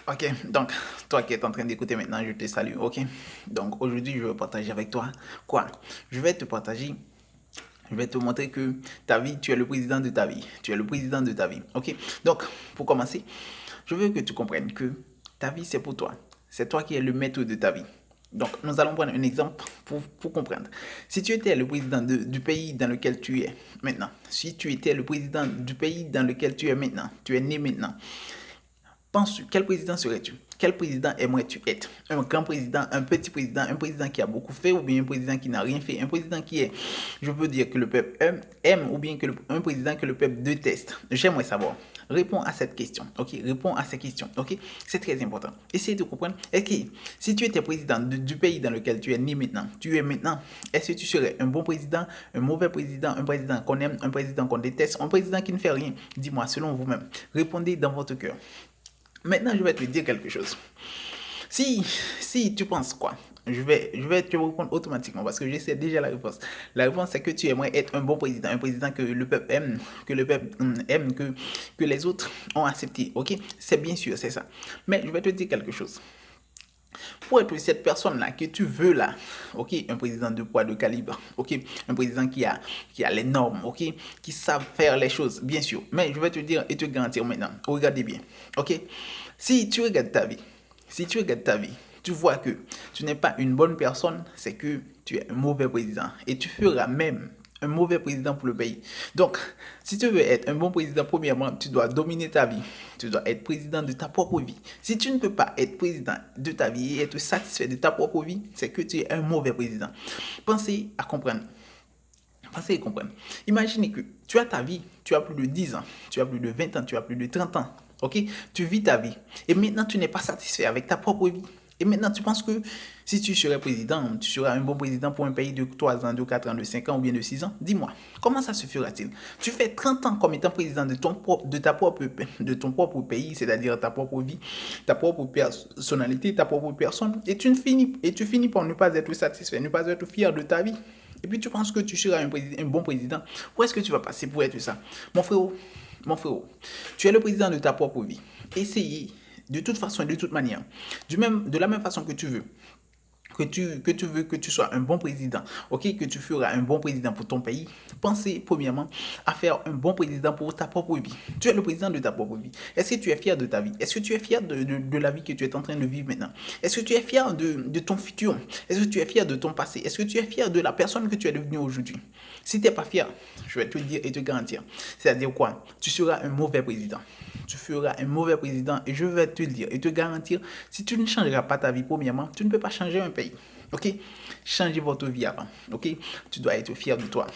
Ok, donc toi qui es en train d'écouter maintenant, je te salue, ok? Donc aujourd'hui, je vais partager avec toi quoi? Je vais te partager, je vais te montrer que ta vie, tu es le président de ta vie. Tu es le président de ta vie, ok? Donc, pour commencer, je veux que tu comprennes que ta vie, c'est pour toi. C'est toi qui es le maître de ta vie. Donc, nous allons prendre un exemple pour comprendre. Si tu étais le président du pays dans lequel tu es maintenant, si tu étais le président du pays dans lequel tu es maintenant, tu es né maintenant, penses-tu, quel président serais-tu? Quel président aimerais-tu être? Un grand président, un petit président, un président qui a beaucoup fait ou bien un président qui n'a rien fait? Un président qui est, je veux dire, que le peuple aime ou bien un président que le peuple déteste? J'aimerais savoir. Réponds à cette question, ok? Réponds à ces questions, ok? C'est très important. Essayez de comprendre. Ok, si tu étais président du pays dans lequel tu es né maintenant, est-ce que tu serais un bon président, un mauvais président, un président qu'on aime, un président qu'on déteste, un président qui ne fait rien? Dis-moi, selon vous-même. Répondez dans votre cœur. Maintenant, je vais te dire quelque chose. Si, si tu penses quoi? Je vais te répondre automatiquement parce que je sais déjà la réponse. La réponse, c'est que tu aimerais être un président que le peuple aime, que les autres ont accepté. Ok? C'est bien sûr, c'est ça. Mais je vais te dire quelque chose. Pour être cette personne-là que tu veux là, ok, un président de poids, de calibre, ok, un président qui a les normes, ok, qui savent faire les choses, bien sûr. Mais je vais te dire et te garantir maintenant, regardez bien, ok, si tu regardes ta vie, si tu regardes ta vie, tu vois que tu n'es pas une bonne personne, c'est que tu es un mauvais président. Et tu feras même un mauvais président pour le pays. Donc, si tu veux être un bon président, premièrement, tu dois dominer ta vie. Tu dois être président de ta propre vie. Si tu ne peux pas être président de ta vie et être satisfait de ta propre vie, c'est que tu es un mauvais président. Pensez à comprendre. Pensez et comprendre. Imaginez que tu as ta vie, tu as plus de 10 ans, tu as plus de 20 ans, tu as plus de 30 ans. Ok? Tu vis ta vie. Et maintenant, tu n'es pas satisfait avec ta propre vie. Et maintenant, tu penses que si tu serais président, tu seras un bon président pour un pays de 3 ans, de 4 ans, de 5 ans ou bien de 6 ans? Dis-moi, comment ça se fera-t-il? Tu fais 30 ans comme étant président de ton propre pays, c'est-à-dire ta propre vie, ta propre personnalité, ta propre personne, et tu finis par ne pas être satisfait, ne pas être fier de ta vie. Et puis tu penses que tu seras un bon président. Où est-ce que tu vas passer pour être ça? Mon frérot, tu es le président de ta propre vie. Essayez de toute façon et de toute manière, de la même façon que tu veux, que tu veux que tu sois un bon président, ok, que tu feras un bon président pour ton pays, pensez premièrement à faire un bon président pour ta propre vie. Tu es le président de ta propre vie. Est-ce que tu es fier de ta vie? Est-ce que tu es fier de la vie que tu es en train de vivre maintenant? Est-ce que tu es fier de ton futur? Est-ce que tu es fier de ton passé? Est-ce que tu es fier de la personne que tu es devenue aujourd'hui? Si tu n'es pas fier, je vais te dire et te garantir. C'est-à-dire quoi? Tu seras un mauvais président. Tu feras un mauvais président et je vais te le dire et te garantir, si tu ne changeras pas ta vie premièrement, tu ne peux pas changer un pays. Ok? Changez votre vie avant. Ok? Tu dois être fier de toi.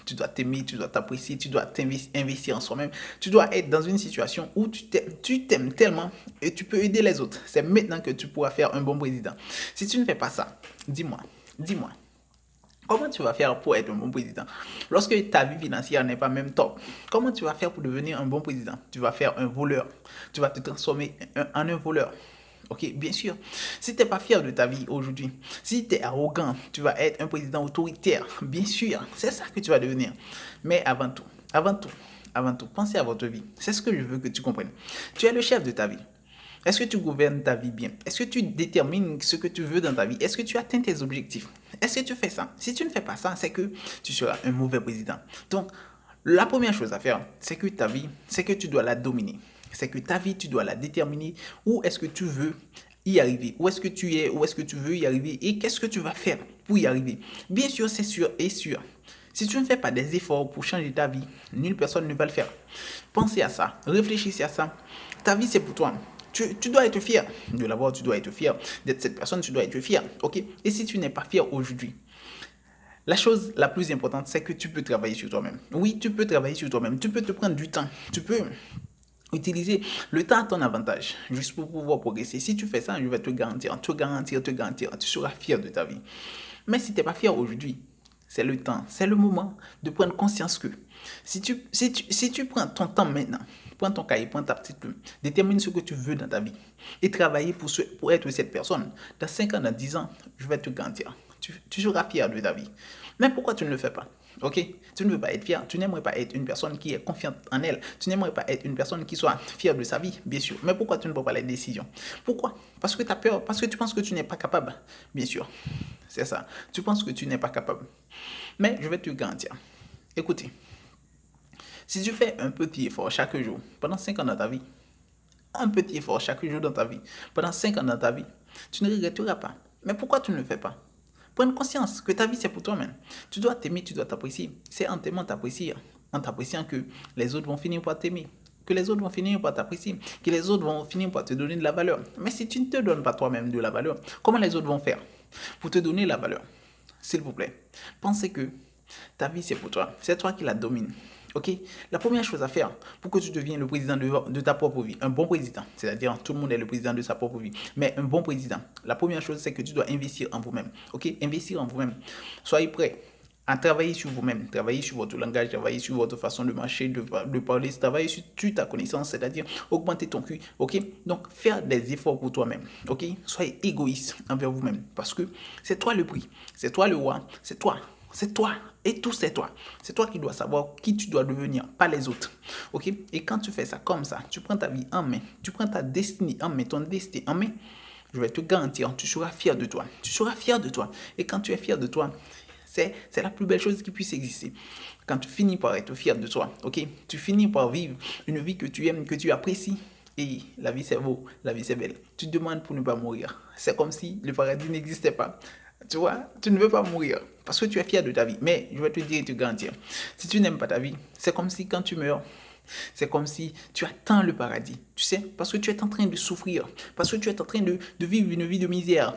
Tu dois t'aimer, tu dois t'apprécier, tu dois investir en soi-même. Tu dois être dans une situation où tu t'aimes tellement et tu peux aider les autres. C'est maintenant que tu pourras faire un bon président. Si tu ne fais pas ça, dis-moi, comment tu vas faire pour être un bon président? Lorsque ta vie financière n'est pas même top, comment tu vas faire pour devenir un bon président? Tu vas faire un voleur. Tu vas te transformer en un voleur. Ok, bien sûr. Si tu n'es pas fier de ta vie aujourd'hui, si tu es arrogant, tu vas être un président autoritaire. Bien sûr, c'est ça que tu vas devenir. Mais avant tout, pensez à votre vie. C'est ce que je veux que tu comprennes. Tu es le chef de ta vie. Est-ce que tu gouvernes ta vie bien? Est-ce que tu détermines ce que tu veux dans ta vie? Est-ce que tu atteins tes objectifs? Est-ce que tu fais ça? Si tu ne fais pas ça, c'est que tu seras un mauvais président. Donc, la première chose à faire, c'est que ta vie, c'est que tu dois la dominer. C'est que ta vie, tu dois la déterminer. Où est-ce que tu veux y arriver? Où est-ce que tu es? Où est-ce que tu veux y arriver? Et qu'est-ce que tu vas faire pour y arriver? Bien sûr, c'est sûr et sûr. Si tu ne fais pas des efforts pour changer ta vie, nulle personne ne va le faire. Pensez à ça, réfléchissez à ça. Ta vie, c'est pour toi. Tu dois être fier de l'avoir, tu dois être fier d'être cette personne, tu dois être fier, ok? Et si tu n'es pas fier aujourd'hui, la chose la plus importante, c'est que tu peux travailler sur toi-même. Oui, tu peux travailler sur toi-même, tu peux te prendre du temps, tu peux utiliser le temps à ton avantage, juste pour pouvoir progresser. Si tu fais ça, je vais te garantir, tu seras fier de ta vie. Mais si tu n'es pas fier aujourd'hui, c'est le temps, c'est le moment de prendre conscience que si tu prends ton temps maintenant, prends ton cahier, prends ta petite plume, détermine ce que tu veux dans ta vie et travailler pour être cette personne. Dans 5 ans, dans 10 ans, je vais te garantir, tu seras fier de ta vie. Mais pourquoi tu ne le fais pas? Ok? Tu ne veux pas être fier. Tu n'aimerais pas être une personne qui est confiante en elle. Tu n'aimerais pas être une personne qui soit fière de sa vie, bien sûr. Mais pourquoi tu ne prends pas les décisions? Pourquoi? Parce que tu as peur, parce que tu penses que tu n'es pas capable. Bien sûr. C'est ça. Tu penses que tu n'es pas capable. Mais je vais te garantir. Écoutez, si tu fais un petit effort chaque jour, pendant 5 ans dans ta vie, un petit effort chaque jour dans ta vie, pendant 5 ans dans ta vie, tu ne regretteras pas. Mais pourquoi tu ne le fais pas? Prends conscience que ta vie, c'est pour toi-même. Tu dois t'aimer, tu dois t'apprécier. C'est en t'aimant t'apprécier, en t'appréciant que les autres vont finir par t'aimer, que les autres vont finir par t'apprécier, que les autres vont finir par te donner de la valeur. Mais si tu ne te donnes pas toi-même de la valeur, comment les autres vont faire pour te donner la valeur? S'il vous plaît, pensez que ta vie, c'est pour toi. C'est toi qui la domine. Ok? La première chose à faire pour que tu deviennes le président de ta propre vie, un bon président, c'est-à-dire tout le monde est le président de sa propre vie, mais un bon président, la première chose, c'est que tu dois investir en vous-même. Ok? Investir en vous-même. Soyez prêts à travailler sur vous-même, travailler sur votre langage, travailler sur votre façon de marcher, de parler, travailler sur ta connaissance, c'est-à-dire augmenter ton QI, ok? Donc, faire des efforts pour toi-même, ok? Soyez égoïste envers vous-même, parce que c'est toi le prix, c'est toi le roi, c'est toi, et tout c'est toi. C'est toi qui dois savoir qui tu dois devenir, pas les autres, ok? Et quand tu fais ça comme ça, tu prends ta vie en main, tu prends ta destinée en main, ton destin en main, je vais te garantir, tu seras fier de toi. Tu seras fier de toi. Et quand tu es fier de toi, c'est la plus belle chose qui puisse exister. Quand tu finis par être fier de toi, ok? Tu finis par vivre une vie que tu aimes, que tu apprécies. Et la vie c'est beau, la vie c'est belle. Tu te demandes pour ne pas mourir. C'est comme si le paradis n'existait pas. Tu vois, tu ne veux pas mourir parce que tu es fier de ta vie. Mais je vais te dire et te garantir, si tu n'aimes pas ta vie, c'est comme si quand tu meurs, c'est comme si tu attends le paradis. Tu sais, parce que tu es en train de souffrir, parce que tu es en train de vivre une vie de misère.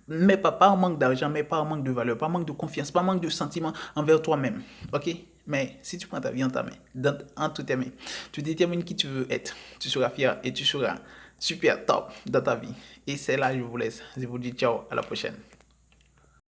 Mais pas par manque d'argent, mais par manque de valeur, par manque de confiance, par manque de sentiments envers toi-même. Ok? Mais si tu prends ta vie en ta main, entre tes mains, tu détermines qui tu veux être, tu seras fier et tu seras super top dans ta vie. Et c'est là que je vous laisse. Je vous dis ciao, à la prochaine.